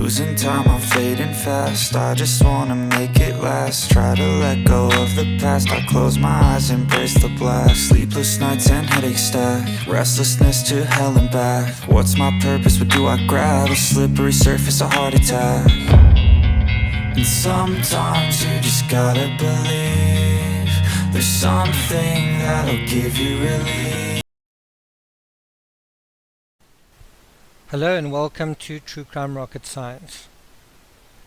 Losing time, I'm fading fast. I just wanna make it last. Try to let go of the past. I close my eyes, embrace the blast. Sleepless nights and headaches stack. Restlessness to hell and back. What's my purpose? What do I grab? A slippery surface, a heart attack. And sometimes you just gotta believe there's something that'll give you relief. Hello and welcome to True Crime Rocket Science.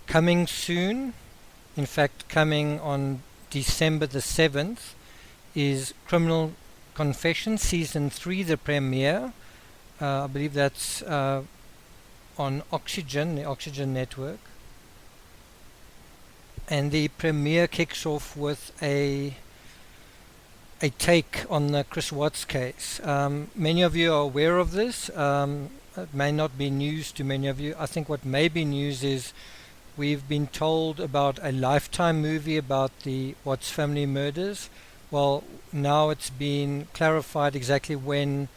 Coming soon, in fact coming on December the 7th, is Criminal Confessions Season 3, the premiere. I believe that's on Oxygen, the Oxygen network. And the premiere kicks off with a take on the Chris Watts case. Many of you are aware of this. It may not be news to many of you. I think what may be news is we've been told about a Lifetime movie about the Watts family murders. Well, now it's been clarified exactly when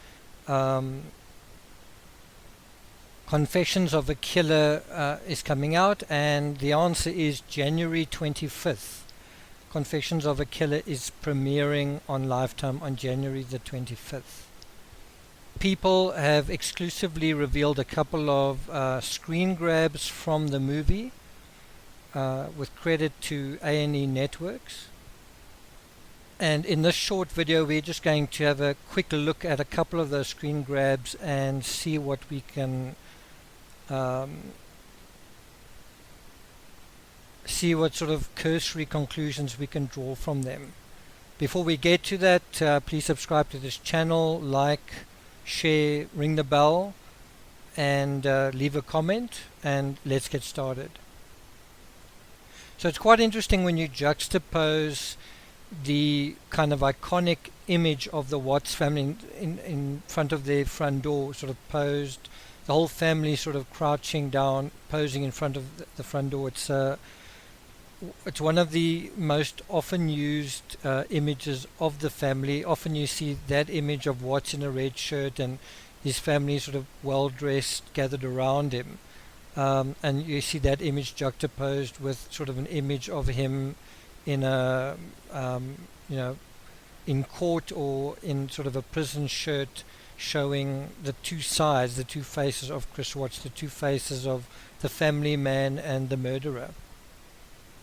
Confessions of a Killer is coming out, and the answer is January 25th. Confessions of a Killer is premiering on Lifetime on January the 25th. People have exclusively revealed a couple of screen grabs from the movie with credit to A&E Networks. And in this short video we're just going to have a quick look at a couple of those screen grabs and see what we can see what sort of cursory conclusions we can draw from them. Before we get to that, please subscribe to this channel, like, share, ring the bell, and leave a comment, and let's get started. So it's quite interesting when you juxtapose the kind of iconic image of the Watts family in front of their front door, sort of posed, the whole family sort of crouching down, posing in front of the front door. It's one of the most often used images of the family. Often you see that image of Watts in a red shirt and his family sort of well dressed, gathered around him, and you see that image juxtaposed with sort of an image of him in a in court or in sort of a prison shirt, showing the two sides, the two faces of Chris Watts, the two faces of the family man and the murderer.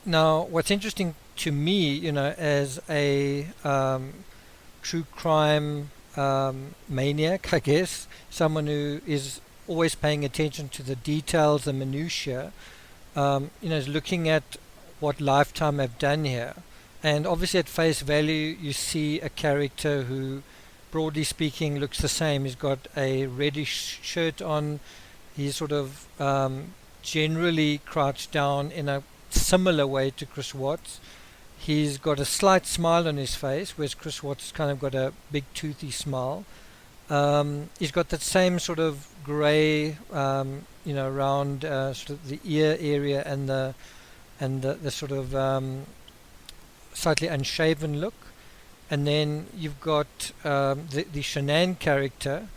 Now, what's interesting to me, as a true crime maniac, I guess, someone who is always paying attention to the details, the minutiae, is looking at what Lifetime have done here. And obviously at face value you see a character who, broadly speaking, looks the same. He's got a reddish shirt on. He's sort of generally crouched down in a similar way to Chris Watts. He's got a slight smile on his face, whereas Chris Watts has kind of got a big toothy smile. He's got that same sort of grey, around sort of the ear area and the sort of slightly unshaven look. And then you've got the Shan'ann character,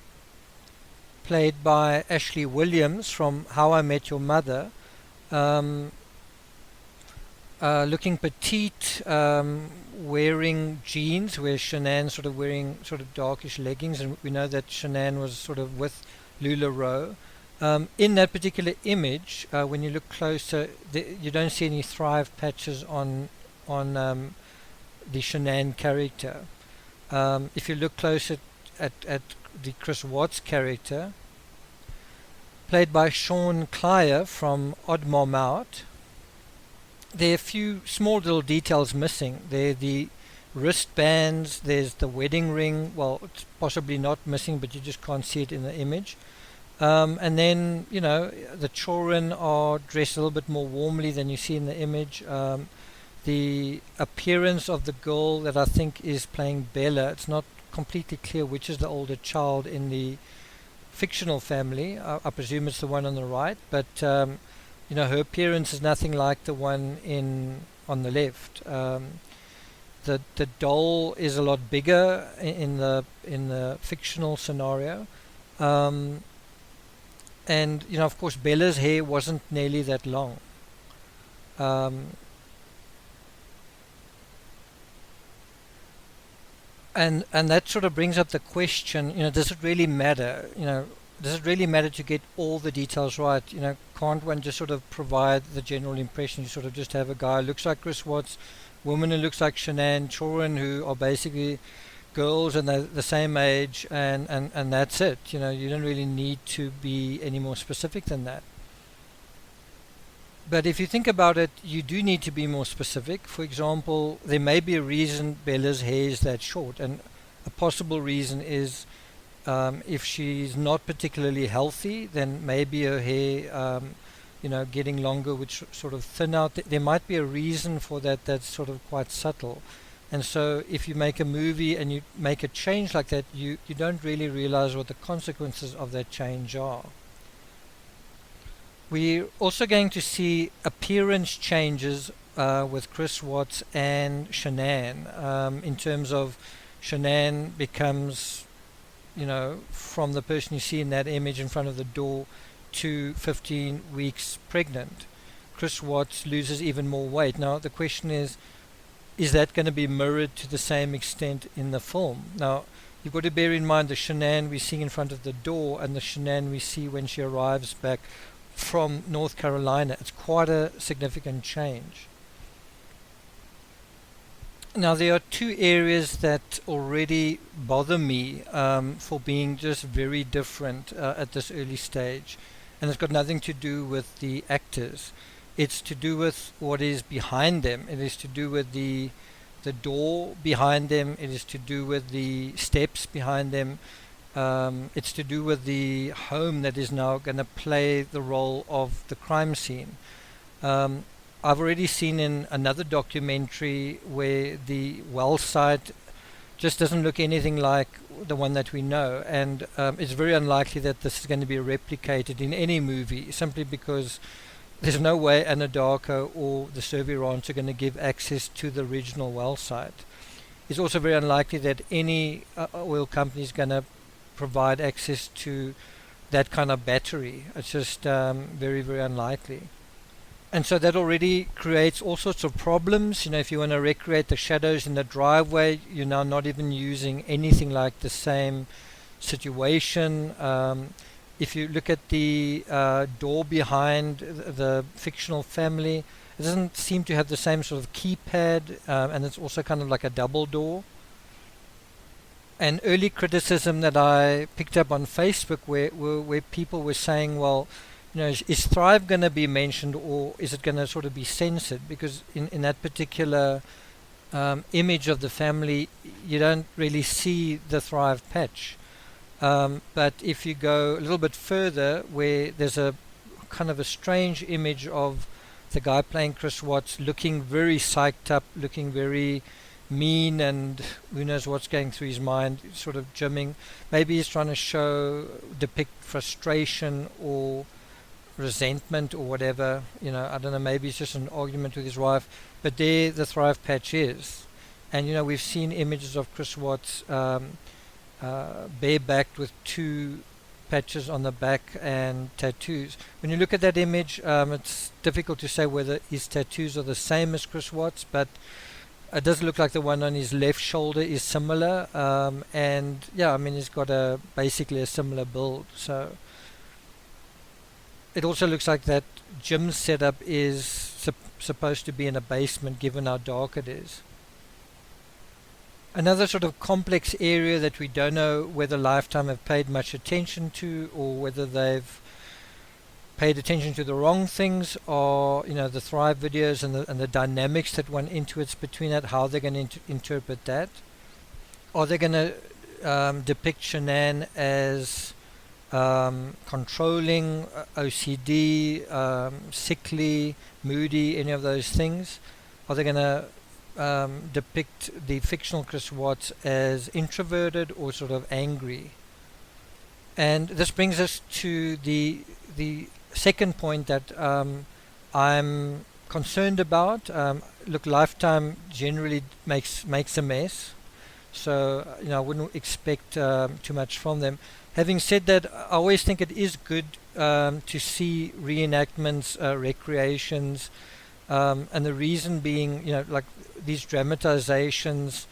played by Ashley Williams from How I Met Your Mother, looking petite, wearing jeans, where Shan'ann sort of wearing sort of darkish leggings, and we know that Shan'ann was sort of with LuLaRoe. In that particular image, when you look closer, you don't see any thrive patches on the Shan'ann character. If you look closer at the Chris Watts character, played by Sean Clier from Odd Mom Out, there are a few small little details missing. There are the wristbands, there's the wedding ring. Well, it's possibly not missing, but you just can't see it in the image. And then, the children are dressed a little bit more warmly than you see in the image. The appearance of the girl that I think is playing Bella, it's not completely clear which is the older child in the fictional family. I presume it's the one on the right, but her appearance is nothing like the one on the left. The doll is a lot bigger in the fictional scenario, And of course, Bella's hair wasn't nearly that long. Um, and that sort of brings up the question, does it really matter? Does it really matter to get all the details right? Can't one just sort of provide the general impression? You sort of just have a guy who looks like Chris Watts, woman who looks like Shan'ann, children who are basically girls and they're the same age, and that's it. You don't really need to be any more specific than that. But if you think about it, you do need to be more specific. For example, there may be a reason Bella's hair is that short, and a possible reason is if she's not particularly healthy, then maybe her hair, getting longer, which sort of thin out. There might be a reason for that that's sort of quite subtle. And so if you make a movie and you make a change like that, you don't really realize what the consequences of that change are. We're also going to see appearance changes with Chris Watts and Shan'ann, in terms of Shan'ann becomes, from the person you see in that image in front of the door to 15 weeks pregnant. Chris Watts loses even more weight. Now the question is that going to be mirrored to the same extent in the film? Now, you've got to bear in mind the Shan'ann we see in front of the door and the Shan'ann we see when she arrives back from North Carolina. It's quite a significant change. Now, there are two areas that already bother me for being just very different at this early stage. And it's got nothing to do with the actors. It's to do with what is behind them. It is to do with the door behind them. It is to do with the steps behind them. It's to do with the home that is now going to play the role of the crime scene. I've already seen in another documentary where the well site just doesn't look anything like the one that we know, and it's very unlikely that this is going to be replicated in any movie, simply because there's no way Anadarko or the Survey Ranch are going to give access to the original well site. It's also very unlikely that any oil company is going to provide access to that kind of battery. It's just very, very unlikely. And so that already creates all sorts of problems. If you want to recreate the shadows in the driveway, you're now not even using anything like the same situation. If you look at the door behind the fictional family, it doesn't seem to have the same sort of keypad, and it's also kind of like a double door. An early criticism that I picked up on Facebook where people were saying, well, is Thrive going to be mentioned, or is it going to sort of be censored? Because in that particular image of the family, you don't really see the Thrive patch. But if you go a little bit further, where there's a kind of a strange image of the guy playing Chris Watts looking very psyched up, looking very mean, and who knows what's going through his mind, sort of gymming. Maybe he's trying to depict frustration or resentment or whatever. I don't know, maybe it's just an argument with his wife, but there the Thrive patch is. And we've seen images of Chris Watts barebacked with two patches on the back and tattoos. When you look at that image, it's difficult to say whether his tattoos are the same as Chris Watts, but it does look like the one on his left shoulder is similar, and yeah, I mean, he's got basically a similar build. So it also looks like that gym setup is supposed to be in a basement, given how dark it is. Another sort of complex area that we don't know whether Lifetime have paid much attention to, or whether they've paid attention to the wrong things, are the Thrive videos and the dynamics that went into it between that, how they're going to interpret that. Are they going to depict Shan'ann as controlling, OCD, sickly, moody, any of those things? Are they going to depict the fictional Chris Watts as introverted or sort of angry? And this brings us to the second point that I'm concerned about. Look, Lifetime generally makes a mess, so I wouldn't expect too much from them. Having said that, I always think it is good to see reenactments, recreations, and the reason being, like these dramatizations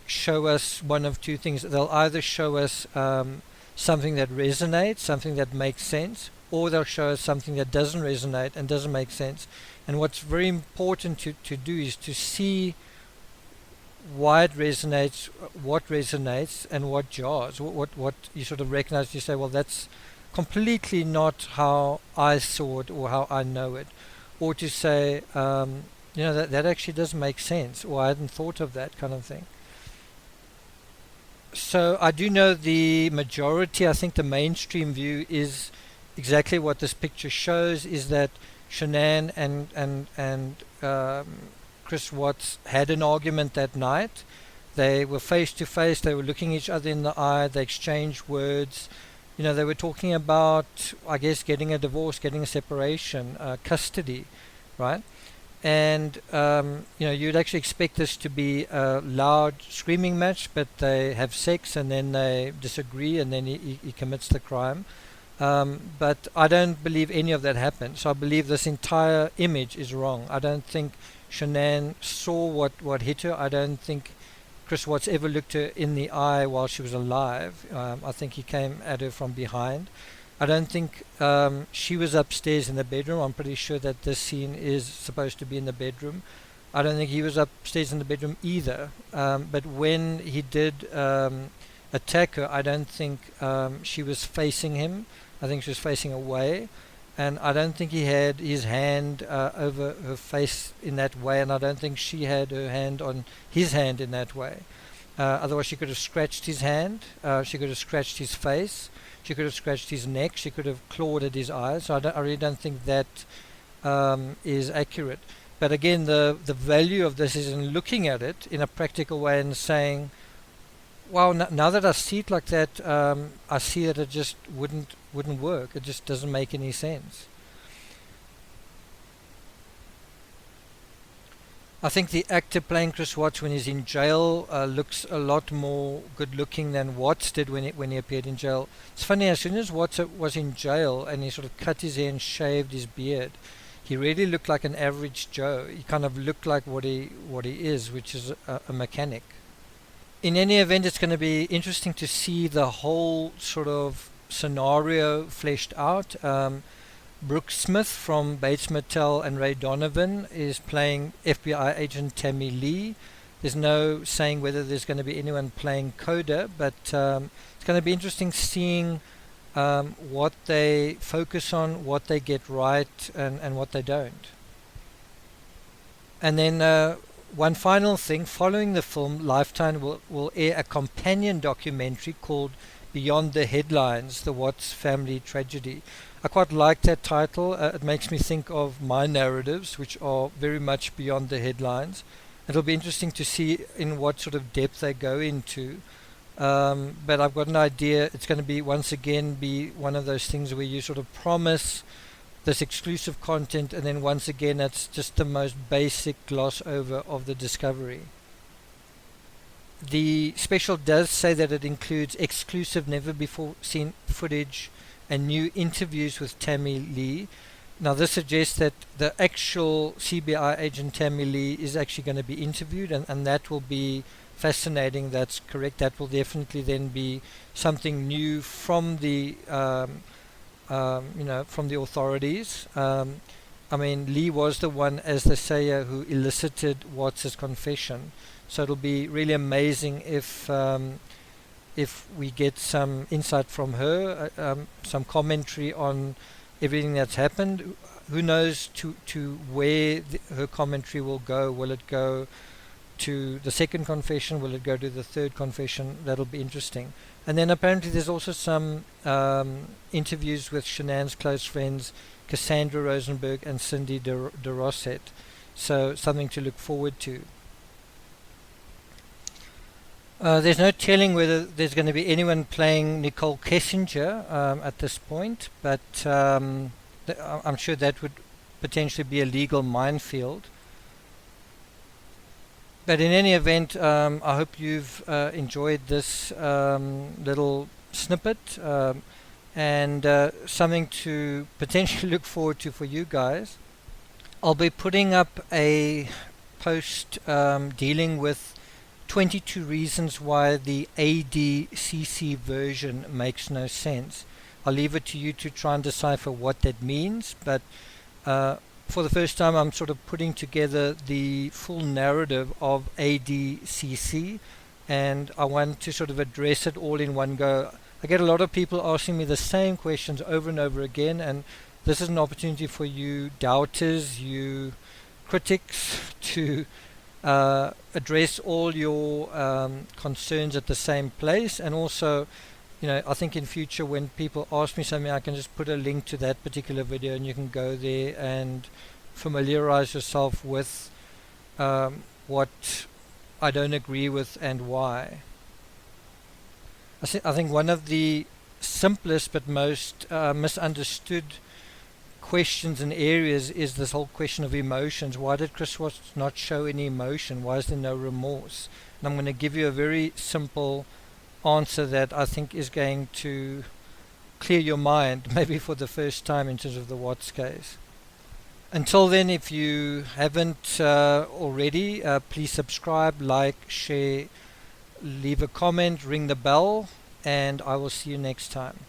show us one of two things. They'll either show us something that resonates, something that makes sense, or they'll show us something that doesn't resonate and doesn't make sense. And what's very important to do is to see why it resonates, what resonates, and what jars. What you sort of recognize. You say, well, that's completely not how I saw it or how I know it, or to say, that actually does make sense, or I hadn't thought of that kind of thing. So I do know the majority, I think the mainstream view is exactly what this picture shows, is that Shan'ann and Chris Watts had an argument that night. They were face to face, they were looking each other in the eye, they exchanged words. They were talking about, I guess, getting a divorce, getting a separation, custody, right? And you'd actually expect this to be a loud screaming match, but they have sex and then they disagree and then he commits the crime. But I don't believe any of that happened. So I believe this entire image is wrong. I don't think Shan'ann saw what hit her. I don't think Chris Watts ever looked her in the eye while she was alive. I think he came at her from behind. I don't think she was upstairs in the bedroom. I'm pretty sure that this scene is supposed to be in the bedroom. I don't think he was upstairs in the bedroom either. But when he did attack her, I don't think she was facing him. I think she was facing away. And I don't think he had his hand over her face in that way. And I don't think she had her hand on his hand in that way. Otherwise, she could have scratched his hand. She could have scratched his face. She could have scratched his neck. She could have clawed at his eyes. So I really don't think that is accurate. But again, the value of this is in looking at it in a practical way and saying, wow, now that I see it like that, I see that it just wouldn't work. It just doesn't make any sense. I think the actor playing Chris Watts when he's in jail looks a lot more good looking than Watts did when he appeared in jail. It's funny, as soon as Watts was in jail and he sort of cut his hair and shaved his beard, he really looked like an average Joe. He kind of looked like what he is, which is a mechanic. In any event, it's going to be interesting to see the whole sort of scenario fleshed out. Brooke Smith from Bates Motel and Ray Donovan is playing FBI agent Tammy Lee. There's no saying whether there's going to be anyone playing Coda, but it's going to be interesting seeing what they focus on, what they get right, and what they don't. And then one final thing, following the film, Lifetime will air a companion documentary called Beyond the Headlines, The Watts Family Tragedy. I quite like that title. It makes me think of my narratives, which are very much beyond the headlines. It'll be interesting to see in what sort of depth they go into. But I've got an idea. It's going to be, once again, be one of those things where you sort of promise this exclusive content, and then once again, it's just the most basic gloss over of the discovery. The special does say that it includes exclusive, never before seen footage and new interviews with Tammy Lee. Now this suggests that the actual CBI agent Tammy Lee is actually going to be interviewed, and that will be fascinating. That's correct. That will definitely then be something new from the from the authorities. I mean, Lee was the one, as they say, who elicited Watts' confession. So it'll be really amazing if we get some insight from her, some commentary on everything that's happened. Who knows to where her commentary will go? Will it go to the second confession? Will it go to the third confession? That'll be interesting. And then apparently there's also some interviews with Shanann's close friends, Cassandra Rosenberg and Cindy DeRosset. So something to look forward to. There's no telling whether there's going to be anyone playing Nicole Kessinger at this point, but I'm sure that would potentially be a legal minefield. But in any event, I hope you've enjoyed this little snippet, and something to potentially look forward to for you guys. I'll be putting up a post dealing with 22 reasons why the ADCC version makes no sense. I'll leave it to you to try and decipher what that means, but for the first time I'm sort of putting together the full narrative of ADCC, and I want to sort of address it all in one go. I get a lot of people asking me the same questions over and over again, and this is an opportunity for you doubters, you critics, to address all your concerns at the same place. And also, I think in future when people ask me something, I can just put a link to that particular video and you can go there and familiarize yourself with what I don't agree with and why. I think one of the simplest but most misunderstood questions and areas is this whole question of emotions. Why did Chris Watts not show any emotion? Why is there no remorse? And I'm going to give you a very simple answer that I think is going to clear your mind, maybe for the first time in terms of the Watts case. Until then, if you haven't already, please subscribe, like, share, leave a comment, ring the bell, and I will see you next time.